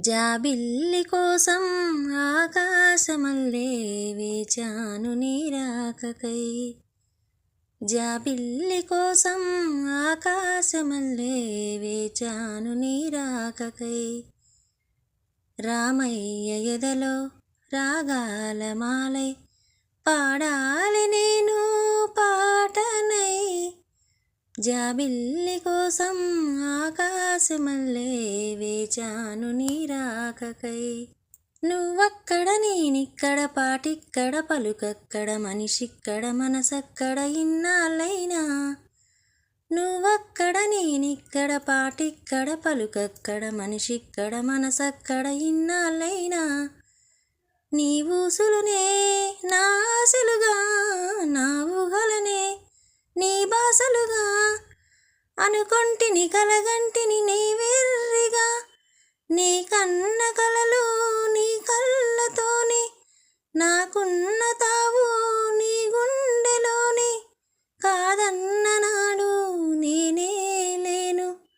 జాబిల్లి కోసం ఆకాశమల్లే వేచాను నీరాకకై. జాబిల్లి కోసం ఆకాశమల్లే వేచాను నీరాకకై. రామయ్య ఎదలో రాగాల మాలై పాడాలి నేను పాటనై. జాబిల్లి కోసం ఆకాశమల్లే వేచాను నీరాకకై. నువ్వక్కడ నేనిక్కడ పాటిక్కడ పలుకక్కడ మనిషిక్కడ మనసక్కడ ఇన్నాళ్ళైనా. నువ్వక్కడ నేనిక్కడ పాటిక్కడ పలుకక్కడ మనిషిక్కడ మనసక్కడ ఇన్నాళ్ళైనా. నీ ఊసులునే నా ఆశలుగా నా ఊహలనే నీ బాసలుగా అనుకొంటిని కలగంటిని నీ వెర్రిగా. నీ కన్న కలలు నీ కళ్ళతోనే నాకున్న